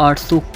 800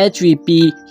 HVP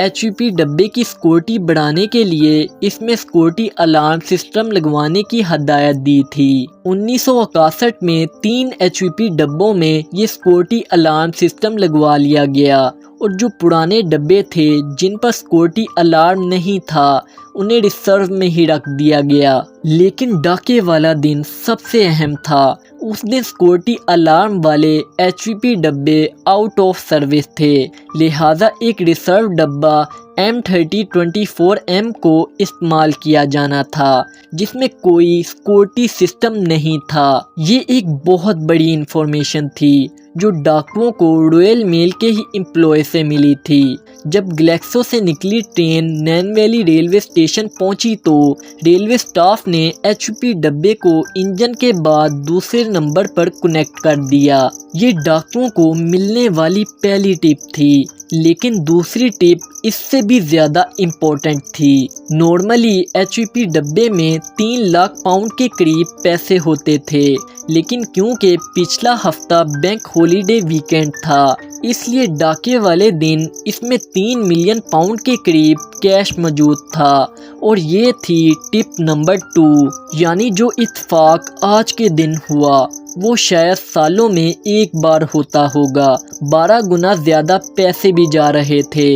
HVP ڈبے کی security بڑھانے کے لیے اس میں سیکورٹی الارم سسٹم لگوانے کی ہدایت دی تھی۔ 1961 میں 3 HVP ڈبوں میں یہ سیکورٹی الارم سسٹم لگوا لیا گیا، اور جو پرانے ڈبے تھے جن پر سیکورٹی الارم نہیں تھا انہیں ریزرو میں ہی رکھ دیا گیا۔ لیکن ڈاکے والا دن سب سے اہم تھا۔ اس دن سیکورٹی الارم والے HVP ڈبے آؤٹ آف سروس تھے، لہٰذا ایک ریزرو ڈبہ M3024M کو استعمال کیا جانا تھا جس میں کوئی سیکورٹی سسٹم نہیں تھا۔ یہ ایک بہت بڑی انفارمیشن تھی جو ڈاکوؤں کو رائل میل کے ہی امپلائی سے ملی تھی۔ جب گلیکسو سے نکلی ٹرین نین ویلی ریلوے اسٹیشن پہنچی تو ریلوے اسٹاف نے HVP ڈبے کو انجن کے بعد دوسرے نمبر پر کنیکٹ کر دیا۔ یہ ڈاکوؤں کو ملنے والی پہلی ٹپ تھی، لیکن دوسری ٹپ اس سے بھی زیادہ امپورٹنٹ تھی۔ نارملی HVP ڈبے میں 3 لاکھ پاؤنڈ کے قریب پیسے ہوتے تھے، لیکن کیونکہ پچھلا ہفتہ بینک ہالیڈے ویکینڈ تھا اس لیے ڈاکے والے دن اس میں 3 ملین پاؤنڈ کے قریب کیش موجود تھا، اور یہ تھی ٹپ نمبر 2۔ یعنی جو اتفاق آج کے دن ہوا وہ شاید سالوں میں ایک بار ہوتا ہوگا۔ 12 گنا زیادہ پیسے بھی جا رہے تھے،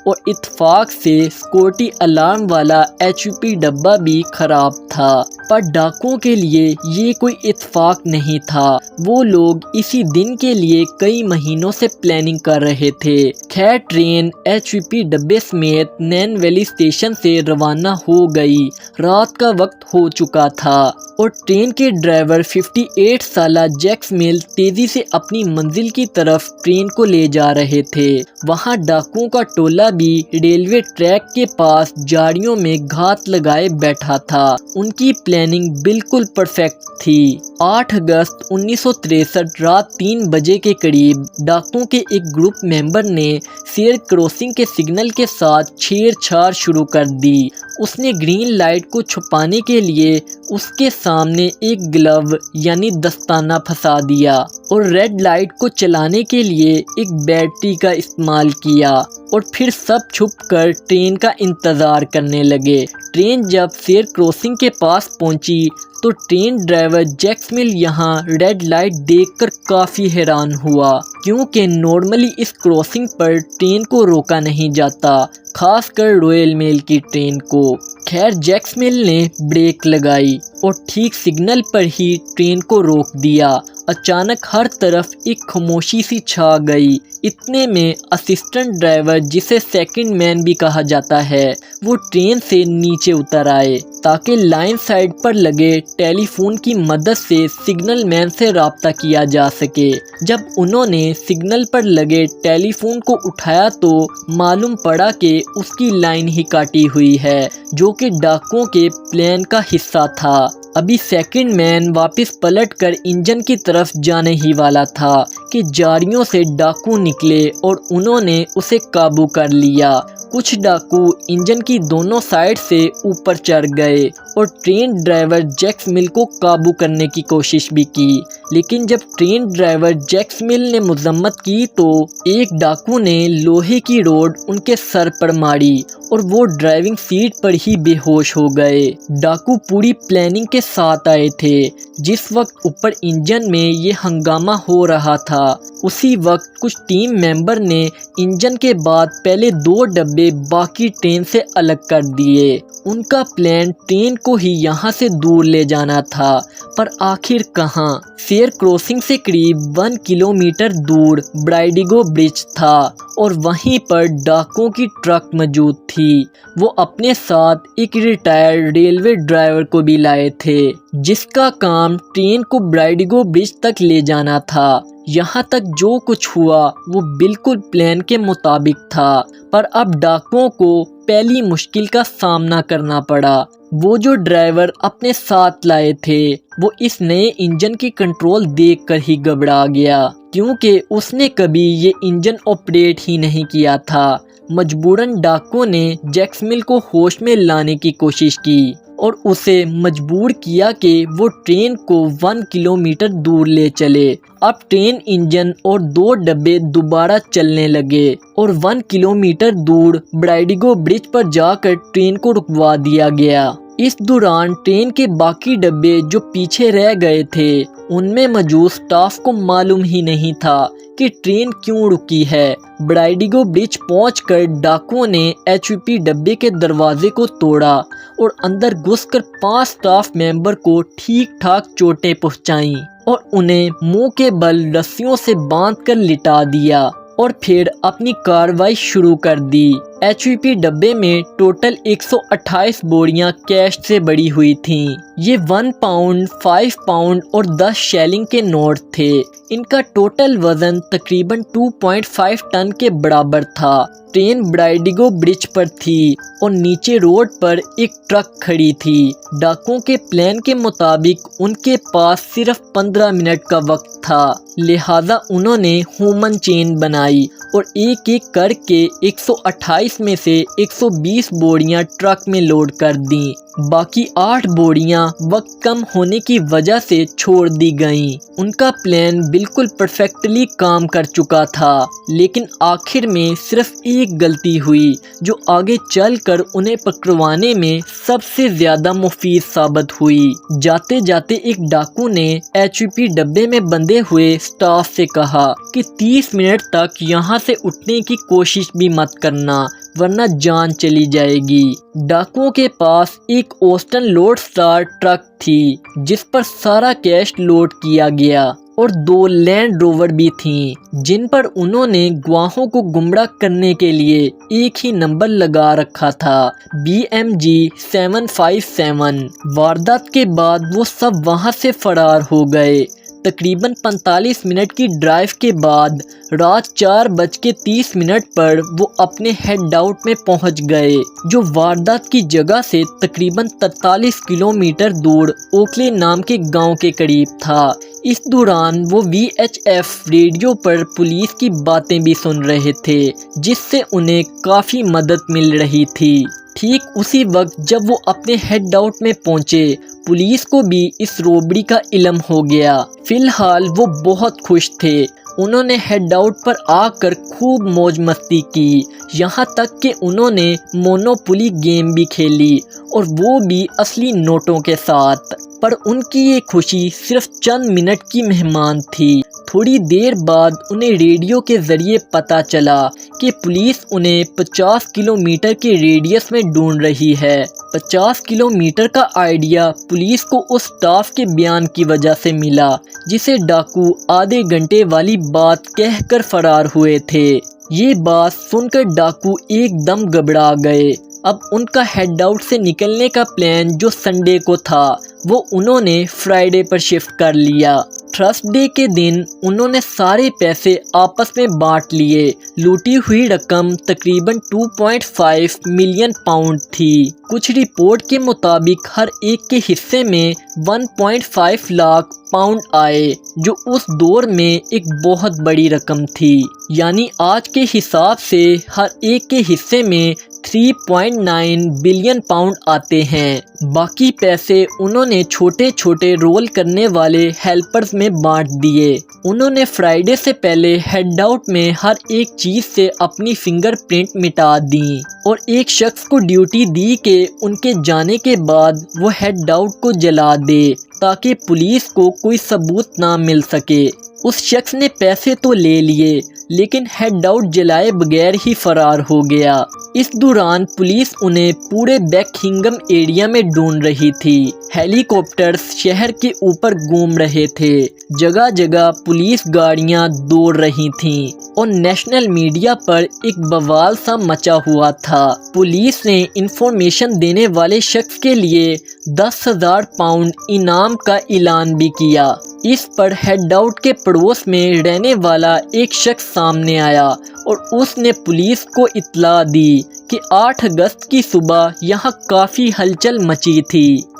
اور اتفاق سے سیکورٹی الارم والا HVP ڈبہ بھی خراب تھا۔ پر ڈاکوؤں کے لیے یہ کوئی اتفاق نہیں تھا، وہ لوگ اسی دن کے لیے کئی مہینوں سے پلاننگ کر رہے تھے۔ خیر ٹرین HVP ڈبے سمیت نین ویلی اسٹیشن سے روانہ ہو گئی۔ رات کا وقت ہو چکا تھا اور ٹرین کے ڈرائیور 58 سالہ جیکس مل تیزی سے اپنی منزل کی طرف ٹرین کو لے جا رہے تھے۔ وہاں ڈاکوؤں کا ٹولہ بھی ریلوے ٹریک کے پاس جاڑیوں میں گھات لگائے بیٹھا تھا۔ ان کی پلاننگ بالکل پرفیکٹ تھی۔ 8 اگست 1963 رات 3 بجے کے قریب ڈاکوؤں کے ایک گروپ ممبر نے سیر کروسنگ کے سگنل کے ساتھ چھیڑ چھاڑ شروع کر دی۔ اس نے گرین لائٹ کو چھپانے کے لیے اس کے سامنے ایک گلو یعنی دستانہ پھنسا دیا، اور ریڈ لائٹ کو چلانے کے لیے ایک بیٹری کا استعمال کیا، اور پھر سب چھپ کر ٹرین کا انتظار کرنے لگے۔ ٹرین جب سیر کروسنگ کے پاس پہنچی تو ٹرین ڈرائیور جیکس مل یہاں ریڈ لائٹ دیکھ کر کافی حیران ہوا، کیونکہ نارملی اس کروسنگ پر ٹرین کو روکا نہیں جاتا، خاص کر رائل میل کی ٹرین کو۔ خیر جیکس مل نے بریک لگائی اور ٹھیک سگنل پر ہی ٹرین کو روک دیا۔ اچانک ہر طرف ایک خاموشی سی چھا گئی۔ اتنے میں اسسٹنٹ ڈرائیور جسے سیکنڈ مین بھی کہا جاتا ہے وہ ٹرین سے نیچے اتر آئے تاکہ لائن سائڈ پر لگے ٹیلی فون کی مدد سے سگنل مین سے رابطہ کیا جا سکے۔ جب انہوں نے سگنل پر لگے ٹیلی فون کو اٹھایا تو معلوم پڑا کہ اس کی لائن ہی کاٹی ہوئی ہے، جو کہ ڈاکوؤں کے پلان کا حصہ تھا۔ ابھی سیکنڈ مین واپس پلٹ کر انجن کی طرف جانے ہی والا تھا کہ جاڑیوں سے ڈاکو نکلے اور انہوں نے اسے قابو کر لیا۔ کچھ ڈاکو انجن کی دونوں سائڈ سے اوپر چڑھ گئے اور ٹرین ڈرائیور جیکس مل کو قابو کرنے کی کوشش بھی کی، لیکن جب ٹرین ڈرائیور جیکس مل نے مذمت کی تو ایک ڈاکو نے لوہے کی روڈ ان کے سر پر ماری اور وہ ڈرائیونگ سیٹ پر ہی بے ہوش ہو گئے۔ ڈاکو پوری پلاننگ کے ساتھ آئے تھے۔ جس وقت اوپر انجن میں یہ ہنگامہ ہو رہا تھا اسی وقت کچھ ٹیم ممبر نے انجن کے بعد پہلے 2 ڈبے باقی ٹرین سے الگ کر دیے۔ ان کا پلان ٹرین کو ہی یہاں سے دور لے جانا تھا، پر آخر کہاں؟ فیئر کروسنگ سے قریب 1 کلومیٹر دور برائیڈیگو برج تھا اور وہیں پر ڈاکوؤں کی ٹرک موجود تھی۔ وہ اپنے ساتھ ایک ریٹائرڈ ریلوے ڈرائیور کو بھی لائے تھے جس کا کام ٹرین کو برائیڈیگو برج تک لے جانا تھا۔ یہاں تک جو کچھ ہوا وہ بالکل پلان کے مطابق تھا، پر اب ڈاکوؤں کو پہلی مشکل کا سامنا کرنا پڑا۔ وہ جو ڈرائیور اپنے ساتھ لائے تھے وہ اس نئے انجن کی کنٹرول دیکھ کر ہی گھبرا گیا، کیونکہ اس نے کبھی یہ انجن آپریٹ ہی نہیں کیا تھا۔ مجبوراً ڈاکوؤں نے جیکس مل کو ہوش میں لانے کی کوشش کی اور اسے مجبور کیا کہ وہ ٹرین کو 1 کلومیٹر دور لے چلے۔ اب ٹرین انجن اور 2 ڈبے دوبارہ چلنے لگے اور 1 کلومیٹر دور براڈیگو برج پر جا کر ٹرین کو رکوا دیا گیا۔ اس دوران ٹرین کے باقی ڈبے جو پیچھے رہ گئے تھے ان میں موجود سٹاف کو معلوم ہی نہیں تھا کہ ٹرین کیوں رکی ہے۔ براڈیگو برج پہنچ کر ڈاکوؤں نے HVP ڈبے کے دروازے کو توڑا اور اندر گھس کر 5 سٹاف ممبر کو ٹھیک ٹھاک چوٹیں پہنچائیں اور انہیں منہ کے بل رسیوں سے باندھ کر لٹا دیا اور پھر اپنی کارروائی شروع کر دی۔ HVP ڈبے میں ٹوٹل 128 بوریاں کیش سے بڑی ہوئی تھیں۔ یہ 1 پاؤنڈ، 5 پاؤنڈ اور 10 شیلنگ کے نوٹ تھے۔ ان کا ٹوٹل وزن تقریباً 2.5 ٹن کے برابر تھا۔ ٹرین براڈیگو برج پر تھی اور نیچے روڈ پر ایک ٹرک کھڑی تھی۔ ڈاکوؤں کے پلان کے مطابق ان کے پاس صرف 15 منٹ کا وقت تھا، لہٰذا انہوں نے ہیومن چین بنائی اور ایک ایک کر کے 128 میں سے 120 بوریاں ٹرک میں لوڈ کر دیں۔ باقی 8 بوریاں وقت کم ہونے کی وجہ سے چھوڑ دی گئیں۔ ان کا پلان بالکل پرفیکٹلی کام کر چکا تھا، لیکن آخر میں صرف ایک غلطی ہوئی جو آگے چل کر انہیں پکڑوانے میں سب سے زیادہ مفید ثابت ہوئی۔ جاتے جاتے ایک ڈاکو نے HVP ڈبے میں بندھے ہوئے سٹاف سے کہا کہ 30 منٹ تک یہاں سے اٹھنے کی کوشش بھی مت کرنا ورنہ جان چلی جائے گی۔ ڈاکوؤں کے پاس ایک اوسٹن لوڈ سٹار ٹرک تھی جس پر سارا کیش لوڈ کیا گیا اور 2 لینڈ روور بھی تھیں جن پر انہوں نے گواہوں کو گمراہ کرنے کے لیے ایک ہی نمبر لگا رکھا تھا، BMG 757۔ واردات کے بعد وہ سب وہاں سے فرار ہو گئے۔ تقریباً 45 منٹ کی ڈرائیو کے بعد رات 4:30 پر وہ اپنے ہیڈ آؤٹ میں پہنچ گئے جو واردات کی جگہ سے تقریباً 43 کلومیٹر دور اوکلے نام کے گاؤں کے قریب تھا۔ اس دوران وہ VHF ریڈیو پر پولیس کی باتیں بھی سن رہے تھے جس سے انہیں کافی مدد مل رہی تھی۔ ٹھیک اسی وقت جب وہ اپنے ہیڈ آؤٹ میں پہنچے، پولیس کو بھی اس روبڑی کا علم ہو گیا۔ فی الحال وہ بہت خوش تھے۔ انہوں نے ہیڈ آؤٹ پر آ کر خوب موج مستی کی، یہاں تک کہ انہوں نے مونوپولی گیم بھی کھیلی اور وہ بھی اصلی نوٹوں کے ساتھ۔ پر ان کی یہ خوشی صرف چند منٹ کی مہمان تھی۔ تھوڑی دیر بعد انہیں ریڈیو کے ذریعے پتہ چلا کہ پولیس انہیں 50 کلومیٹر کے ریڈیس میں ڈھونڈ رہی ہے۔ 50 کلومیٹر کا آئیڈیا پولیس کو اس سٹاف کے بیان کی وجہ سے ملا جسے ڈاکو آدھے گھنٹے والی بات کہہ کر فرار ہوئے تھے۔ یہ بات سن کر ڈاکو ایک دم گھبرا گئے۔ اب ان کا ہیڈ آؤٹ سے نکلنے کا پلان جو سنڈے کو تھا وہ انہوں نے فرائیڈے پر شفٹ کر لیا۔ تھرسڈے کے دن انہوں نے سارے پیسے آپس میں بانٹ لیے۔ لوٹی ہوئی رقم تقریباً 2.5 ملین پاؤنڈ تھی۔ کچھ رپورٹ کے مطابق ہر ایک کے حصے میں 1.5 لاکھ پاؤنڈ آئے جو اس دور میں ایک بہت بڑی رقم تھی، یعنی آج کے حساب سے ہر ایک کے حصے میں 3.9 بلین پاؤنڈ آتے ہیں۔ باقی پیسے انہوں نے چھوٹے چھوٹے رول کرنے والے ہیلپرز میں بانٹ دیے۔ انہوں نے فرائیڈے سے پہلے ہیڈ آؤٹ میں ہر ایک چیز سے اپنی فنگر پرنٹ مٹا دیں اور ایک شخص کو ڈیوٹی دی کہ ان کے جانے کے بعد وہ ہیڈ آؤٹ کو جلا دے تاکہ پولیس کو کوئی ثبوت نہ مل سکے۔ اس شخص نے پیسے تو لے لیے لیکن ہیڈ آؤٹ جلائے بغیر ہی فرار ہو گیا۔ اس دوران پولیس انہیں پورے بیکہنگم ایریا میں ڈھونڈ رہی تھی۔ ہیلی کاپٹرز شہر کے اوپر گھوم رہے تھے، جگہ جگہ پولیس گاڑیاں دوڑ رہی تھیں اور نیشنل میڈیا پر ایک بوال سا مچا ہوا تھا۔ پولیس نے انفارمیشن دینے والے شخص کے لیے 10,000 پاؤنڈ انعام کا اعلان بھی کیا۔ اس پر ہیڈ آؤٹ کے پڑوس میں رہنے والا ایک شخص سامنے آیا اور اس نے پولیس کو اطلاع دی کہ 8 اگست کی صبح یہاں کافی ہلچل مچی تھی۔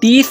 30